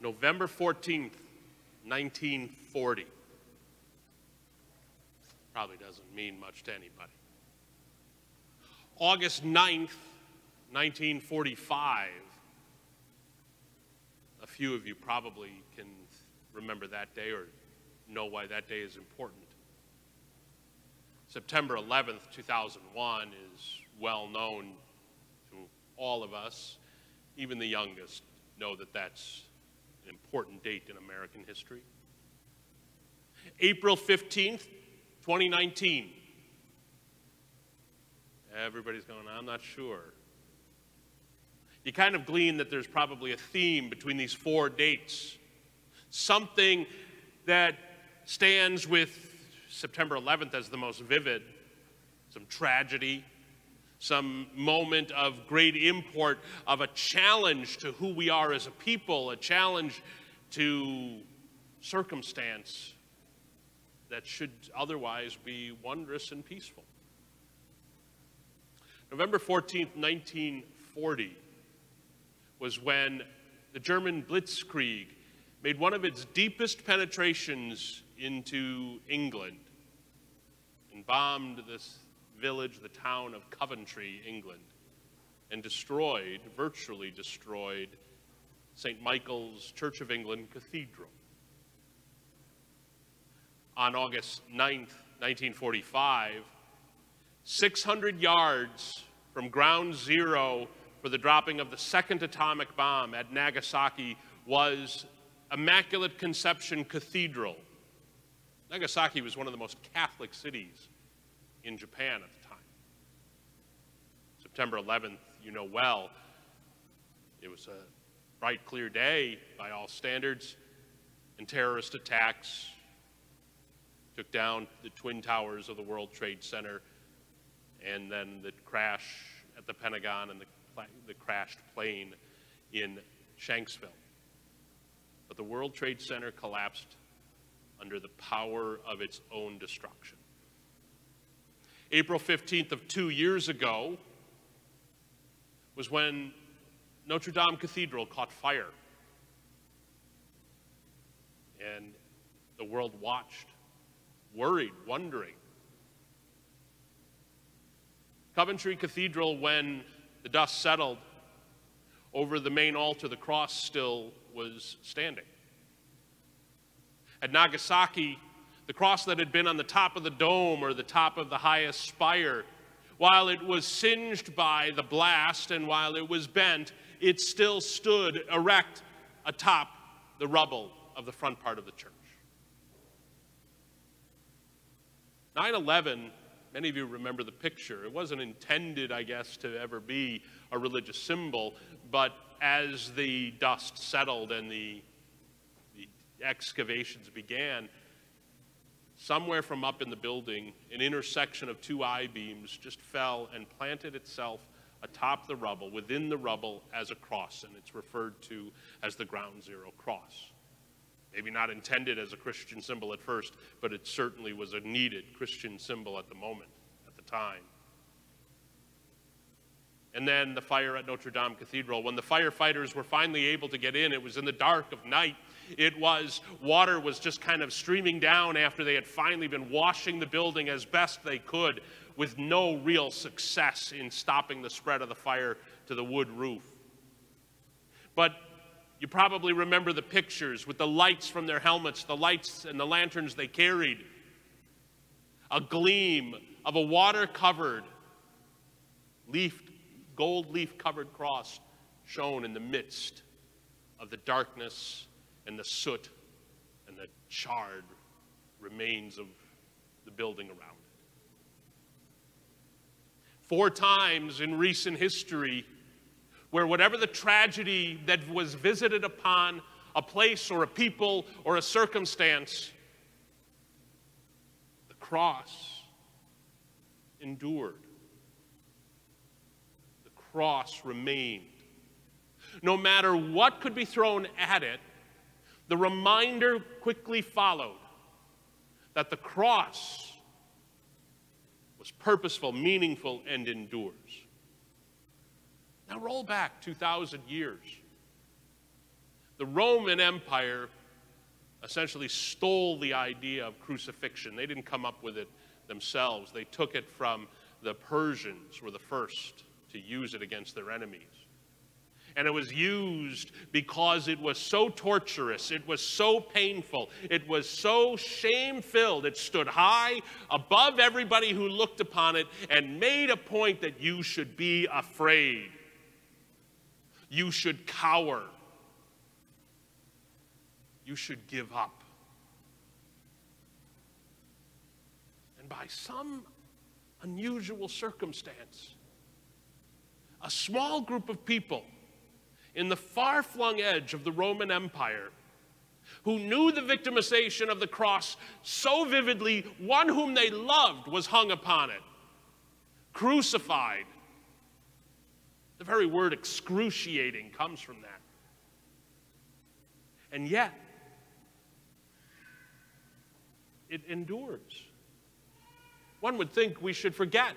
November 14th, 1940. Probably doesn't mean much to anybody. August 9th, 1945. A few of you probably can remember that day or know why that day is important. September 11th, 2001 is well known to all of us. Even the youngest know that that's an important date in American history. April 15th, 2019. Everybody's going, I'm not sure. You kind of glean that there's probably a theme between these four dates. Something that stands with September 11th as the most vivid, some tragedy, some moment of great import, of a challenge to who we are as a people, a challenge to circumstance that should otherwise be wondrous and peaceful. November 14th, 1940 was when the German Blitzkrieg made one of its deepest penetrations into England and bombed this village, the town of Coventry, England, and destroyed, virtually destroyed, St. Michael's Church of England Cathedral. On August 9th, 1945, 600 yards from ground zero for the dropping of the second atomic bomb at Nagasaki was Immaculate Conception Cathedral. Nagasaki was one of the most Catholic cities in Japan at the time. September 11th, you know well, it was a bright, clear day by all standards, and terrorist attacks took down the Twin Towers of the World Trade Center, and then the crash at the Pentagon and the crashed plane in Shanksville. But the World Trade Center collapsed under the power of its own destruction. April 15th of 2 years ago was when Notre Dame Cathedral caught fire. And the world watched, worried, wondering. Coventry Cathedral, when the dust settled over the main altar, the cross still was standing. At Nagasaki, the cross that had been on the top of the dome or the top of the highest spire, while it was singed by the blast and while it was bent, it still stood erect atop the rubble of the front part of the church. 9/11, many of you remember the picture. It wasn't intended, I guess, to ever be a religious symbol, but as the dust settled and the excavations began, somewhere from up in the building, an intersection of two I-beams just fell and planted itself atop the rubble, within the rubble, as a cross, and it's referred to as the Ground Zero Cross. Maybe not intended as a Christian symbol at first, but it certainly was a needed Christian symbol at the moment, at the time. And then the fire at Notre Dame Cathedral. When the firefighters were finally able to get in, it was in the dark of night. Water was just kind of streaming down after they had finally been washing the building as best they could, with no real success in stopping the spread of the fire to the wood roof. But you probably remember the pictures with the lights from their helmets, the lights and the lanterns they carried. A gleam of a water-covered, gold leaf-covered cross shone in the midst of the darkness and the soot and the charred remains of the building around it. 4 times in recent history, where whatever the tragedy that was visited upon a place or a people or a circumstance, the cross endured. The cross remained. No matter what could be thrown at it, the reminder quickly followed that the cross was purposeful, meaningful, and endures. Now roll back 2,000 years. The Roman Empire essentially stole the idea of crucifixion. They didn't come up with it themselves. They took it from the Persians, were the first to use it against their enemies. And it was used because it was so torturous, it was so painful, it was so shame-filled. It stood high above everybody who looked upon it and made a point that you should be afraid. You should cower. You should give up. And by some unusual circumstance, a small group of people in the far-flung edge of the Roman Empire who knew the victimization of the cross so vividly, one whom they loved was hung upon it, crucified. The very word excruciating comes from that. And yet, it endures. One would think we should forget.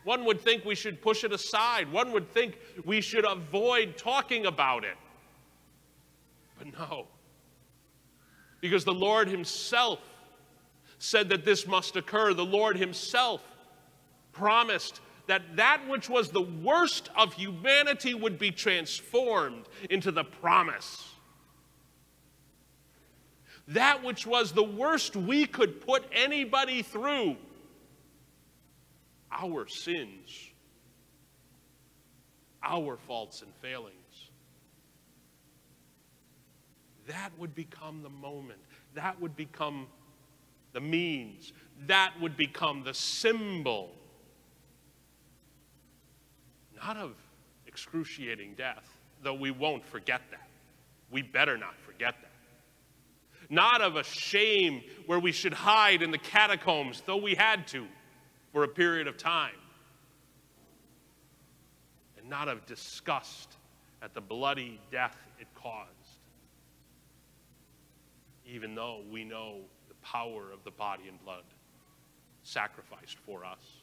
One would think we should push it aside. One would think we should avoid talking about it. But no. Because the Lord himself said that this must occur. The Lord himself promised that that which was the worst of humanity would be transformed into the promise. That which was the worst we could put anybody through, our sins, our faults and failings, that would become the moment. That would become the means. That would become the symbol, not of excruciating death, though we won't forget that. We better not forget that. Not of a shame where we should hide in the catacombs, though we had to for a period of time. And not of disgust at the bloody death it caused, even though we know the power of the body and blood sacrificed for us.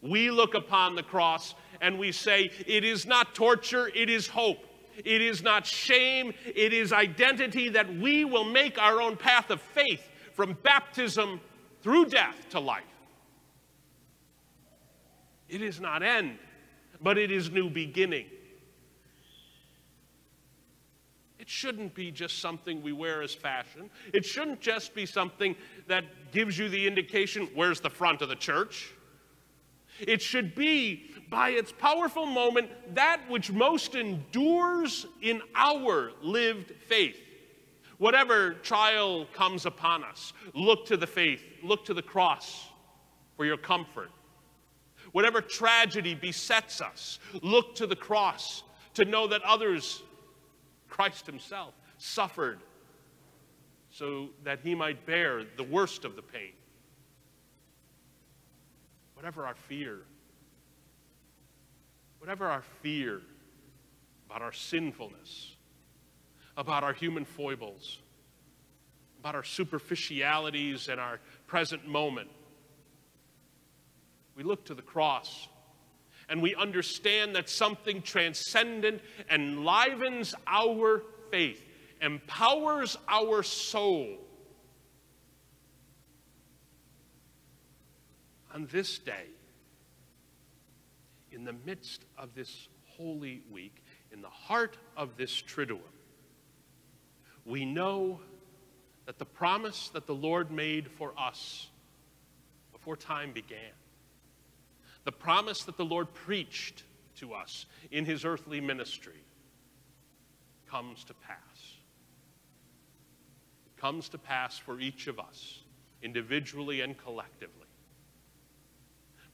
We look upon the cross and we say, it is not torture, it is hope. It is not shame, it is identity, that we will make our own path of faith from baptism through death to life. It is not end, but it is new beginning. It shouldn't be just something we wear as fashion. It shouldn't just be something that gives you the indication, where's the front of the church? It should be, by its powerful moment, that which most endures in our lived faith. Whatever trial comes upon us, look to the faith, look to the cross for your comfort. Whatever tragedy besets us, look to the cross to know that others, Christ himself, suffered so that he might bear the worst of the pain. Whatever our fear about our sinfulness, about our human foibles, about our superficialities and our present moment, we look to the cross and we understand that something transcendent enlivens our faith, empowers our soul. On this day, in the midst of this Holy Week, in the heart of this Triduum, we know that the promise that the Lord made for us before time began, the promise that the Lord preached to us in his earthly ministry, comes to pass. It comes to pass for each of us, individually and collectively.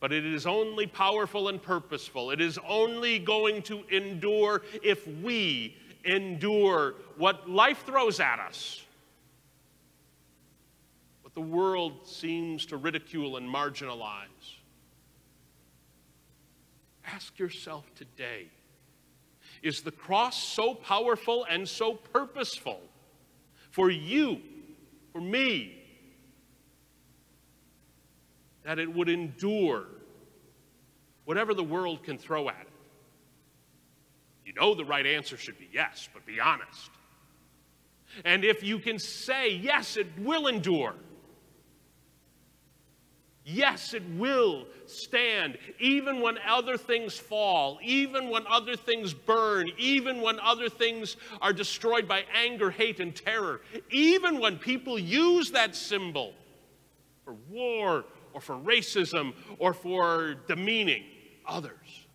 But it is only powerful and purposeful. It is only going to endure if we endure what life throws at us, what the world seems to ridicule and marginalize. Ask yourself today, is the cross so powerful and so purposeful for you, for me, that it would endure whatever the world can throw at it? You know the right answer should be yes, but be honest. And if you can say, yes, it will endure. Yes, it will stand, even when other things fall, even when other things burn, even when other things are destroyed by anger, hate, and terror, even when people use that symbol for war or for racism or for demeaning others.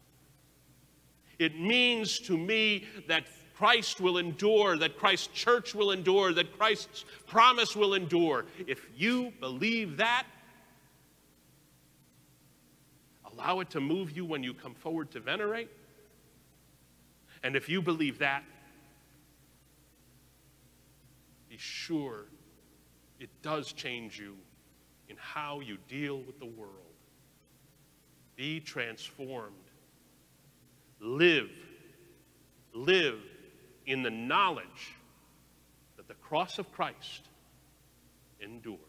It means to me that Christ will endure, that Christ's church will endure, that Christ's promise will endure. If you believe that, allow it to move you when you come forward to venerate. And if you believe that, be sure it does change you in how you deal with the world. Be transformed. Live in the knowledge that the cross of Christ endures.